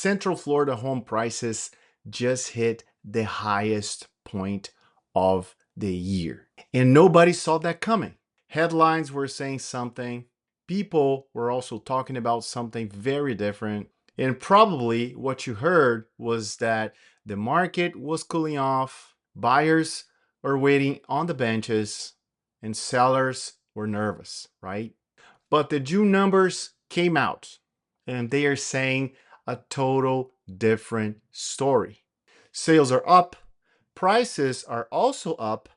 Central Florida home prices just hit the highest point of the year. And nobody saw that coming. Headlines were saying something. People were also talking about something very different. And probably what you heard was that the market was cooling off, buyers were waiting on the benches, and sellers were nervous, right? But the June numbers came out and they are saying a total different story. Sales are up, prices are also up,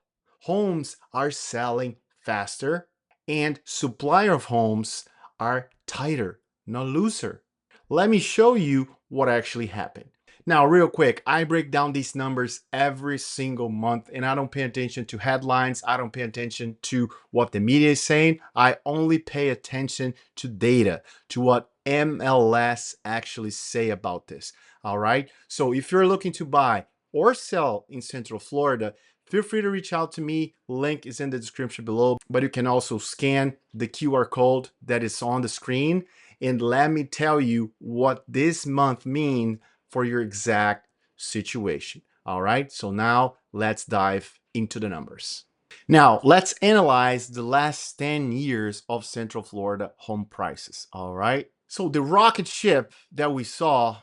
homes are selling faster, and supply of homes are tighter, not looser. Let me show you what actually happened. Now, real quick, I break down these numbers every single month and I don't pay attention to headlines. I don't pay attention to what the media is saying. I only pay attention to data, to what MLS actually say about this. All right. So if you're looking to buy or sell in Central Florida, feel free to reach out to me. Link is in the description below, but you can also scan the QR code that is on the screen. And let me tell you what this month means for your exact situation. All right, so now let's dive into the numbers. Now, let's analyze the last 10 years of Central Florida home prices. All right, so the rocket ship that we saw,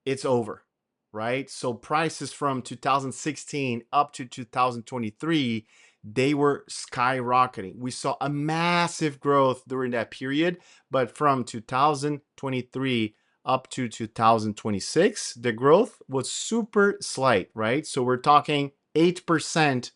it's over, right? So prices from 2016 up to 2023, they were skyrocketing. We saw a massive growth during that period, but from 2023 up to 2026, the growth was super slight, right? So we're talking 8%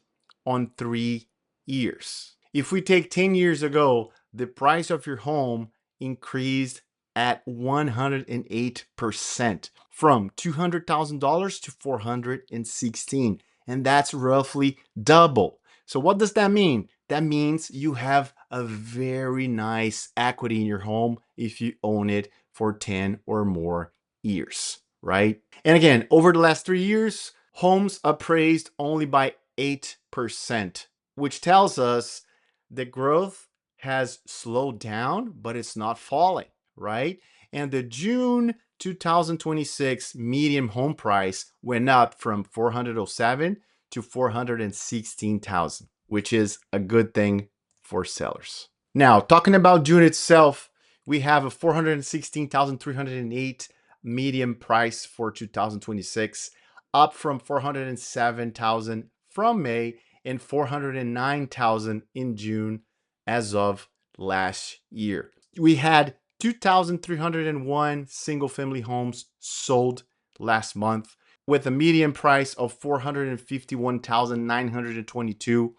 on 3 years. If we take 10 years ago, the price of your home increased at 108% from $200,000 to $416,000, and that's roughly double. So what does that mean? That means you have a very nice equity in your home if you own it for 10 or more years, right? And again, over the last 3 years, homes appraised only by 8%, which tells us the growth has slowed down, but it's not falling, right? And the June 2026 median home price went up from 407 to 416,000, which is a good thing for sellers. Now, talking about June itself, we have a 416,308 median price for 2026, up from 407,000 from May and 409,000 in June as of last year. We had 2,301 single-family homes sold last month with a median price of 451,922.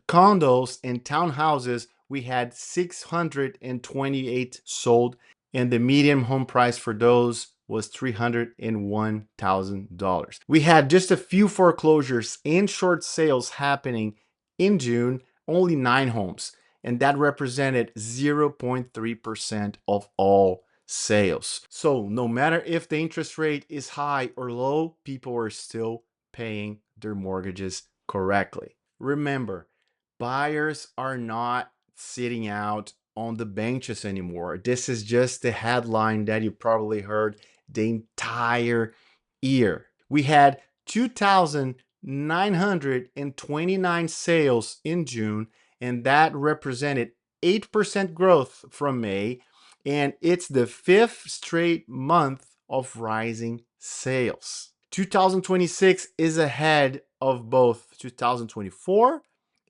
Condos and townhouses, we had 628 sold, and the median home price for those was $301,000. We had just a few foreclosures and short sales happening in June, only 9 homes, and that represented 0.3% of all sales. So no matter if the interest rate is high or low, people are still paying their mortgages correctly. Remember, buyers are not sitting out on the benches anymore. This is just the headline that you probably heard the entire year. We had 2,929 sales in June, and that represented 8% growth from May, and it's the 5th straight month of rising sales. 2026 is ahead of both 2024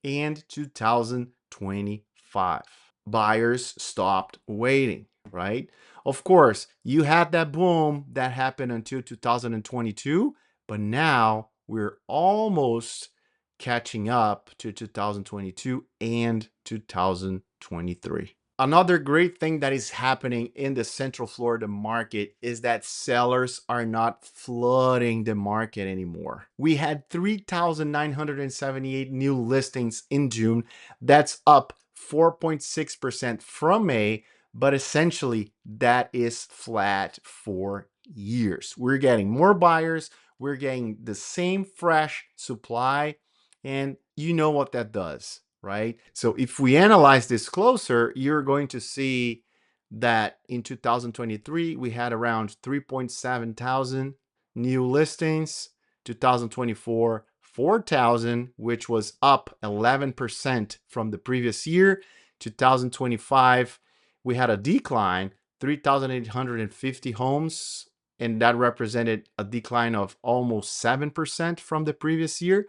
and 2025. Buyers stopped waiting, right? Of course, you had that boom that happened until 2022, but now we're almost catching up to 2022 and 2023. Another great thing that is happening in the Central Florida market is that sellers are not flooding the market anymore. We had 3,978 new listings in June. That's up 4.6% from May, but essentially that is flat for years. We're getting more buyers, we're getting the same fresh supply, and you know what that does, right? So if we analyze this closer, you're going to see that in 2023 we had around 3.7 thousand new listings. 2024, 4,000, which was up 11% from the previous year. 2025, we had a decline, 3,850 homes, and that represented a decline of almost 7% from the previous year.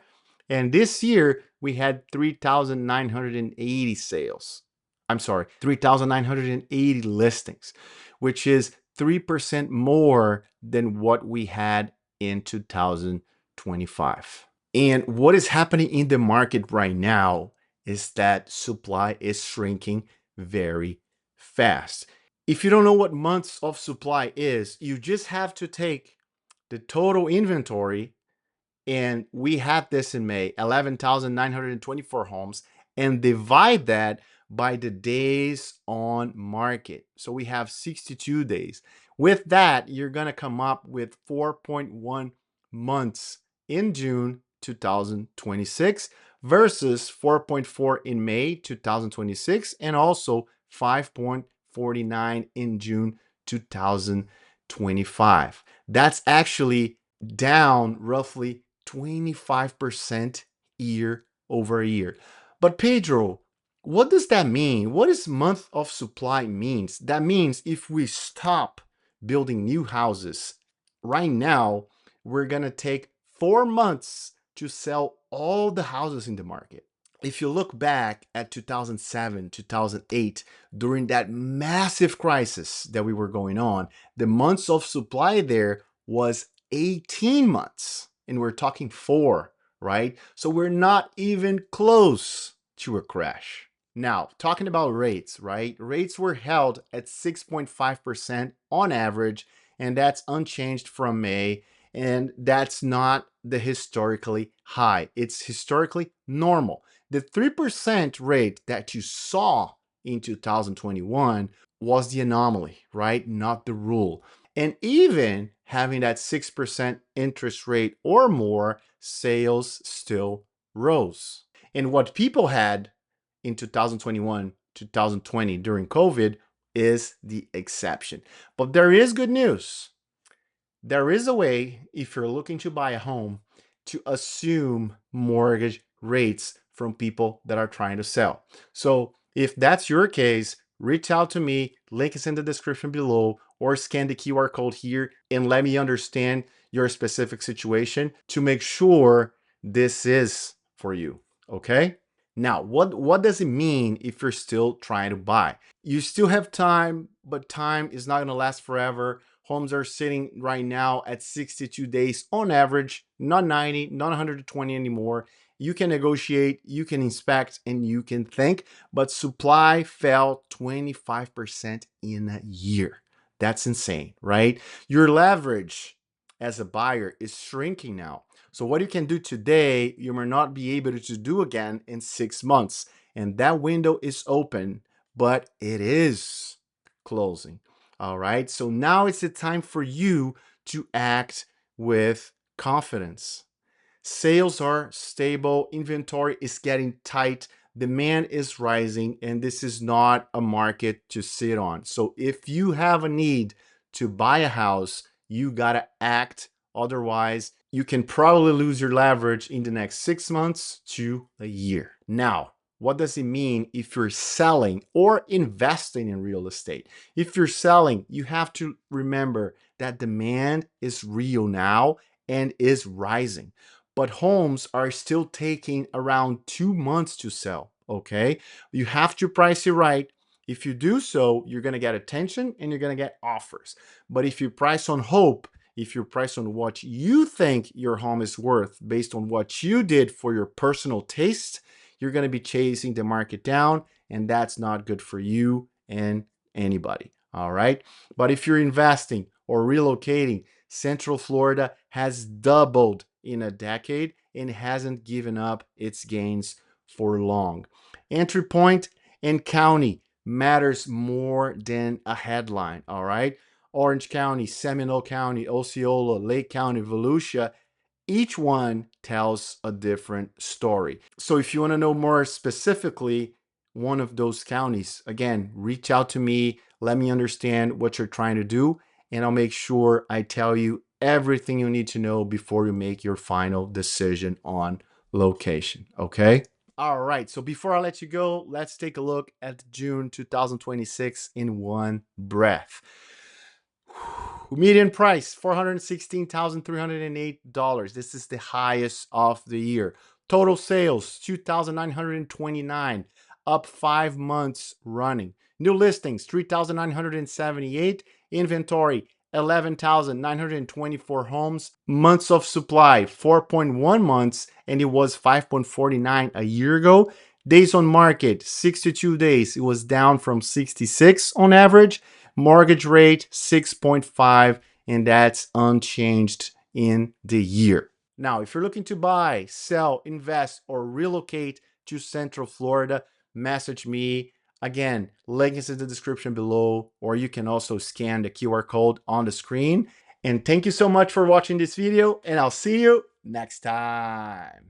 And this year, we had 3,980 sales. I'm sorry, 3,980 listings, which is 3% more than what we had in 2025. And what is happening in the market right now is that supply is shrinking very fast. If you don't know what months of supply is, you just have to take the total inventory, and we had this in May, 11,924 homes, and divide that by the days on market. So we have 62 days. With that, you're going to come up with 4.1 months in June 2026 versus 4.4 in May 2026, and also 5.49 in June 2025. That's actually down roughly 25% year over year. But Pedro, what does that mean? What does month of supply means? That means if we stop building new houses right now, we're going to take 4 months to sell all the houses in the market. If you look back at 2007, 2008, during that massive crisis that we were going on, the months of supply there was 18 months. And we're talking 4, right? So we're not even close to a crash. Now, talking about rates, right? Rates were held at 6.5% on average, and that's unchanged from May. And that's not the historically high. It's historically normal. The 3% rate that you saw in 2021 was the anomaly, right? Not the rule. And even having that 6% interest rate or more, sales still rose. And what people had in 2021, 2020 during COVID is the exception. But there is good news. There is a way, if you're looking to buy a home, to assume mortgage rates from people that are trying to sell. So if that's your case, reach out to me, link is in the description below, or scan the QR code here and let me understand your specific situation to make sure this is for you, okay? Now, what does it mean if you're still trying to buy? You still have time, but time is not going to last forever. Homes are sitting right now at 62 days on average, not 90, not 120 anymore. You can negotiate, you can inspect, and you can think, but supply fell 25% in a year. That's insane, right? Your leverage as a buyer is shrinking now. So what you can do today, you may not be able to do again in 6 months. And that window is open, but it is closing. All right. So now it's the time for you to act with confidence. Sales are stable, inventory is getting tight, demand is rising, and this is not a market to sit on. So if you have a need to buy a house, you got to act. Otherwise, you can probably lose your leverage in the next 6 months to a year. Now, what does it mean if you're selling or investing in real estate? If you're selling, you have to remember that demand is real now and is rising. But homes are still taking around 2 months to sell, okay? You have to price it right. If you do so, you're going to get attention and you're going to get offers. But if you price on hope, if you price on what you think your home is worth based on what you did for your personal taste, you're going to be chasing the market down, and that's not good for you and anybody. All right. But if you're investing or relocating, Central Florida has doubled in a decade and hasn't given up its gains for long. Entry point and county matters more than a headline. All right. Orange County, Seminole County, Osceola, Lake County, Volusia, each one tells a different story. So if you want to know more specifically one of those counties, again, reach out to me. Let me understand what you're trying to do, and I'll make sure I tell you everything you need to know before you make your final decision on location. Okay? All right. So before I let you go, let's take a look at June 2026 in one breath. Median price $416,308. This is the highest of the year. Total sales 2,929, up 5 months running. New listings 3,978. Inventory 11,924 homes. Months of supply 4.1 months, and it was 5.49 a year ago. Days on market 62 days. It was down from 66 on average. Mortgage rate 6.5, and that's unchanged in the year. Now, if you're looking to buy, sell, invest, or relocate to Central Florida, message me. Again, link is in the description below, or you can also scan the QR code on the screen. And thank you so much for watching this video, and I'll see you next time.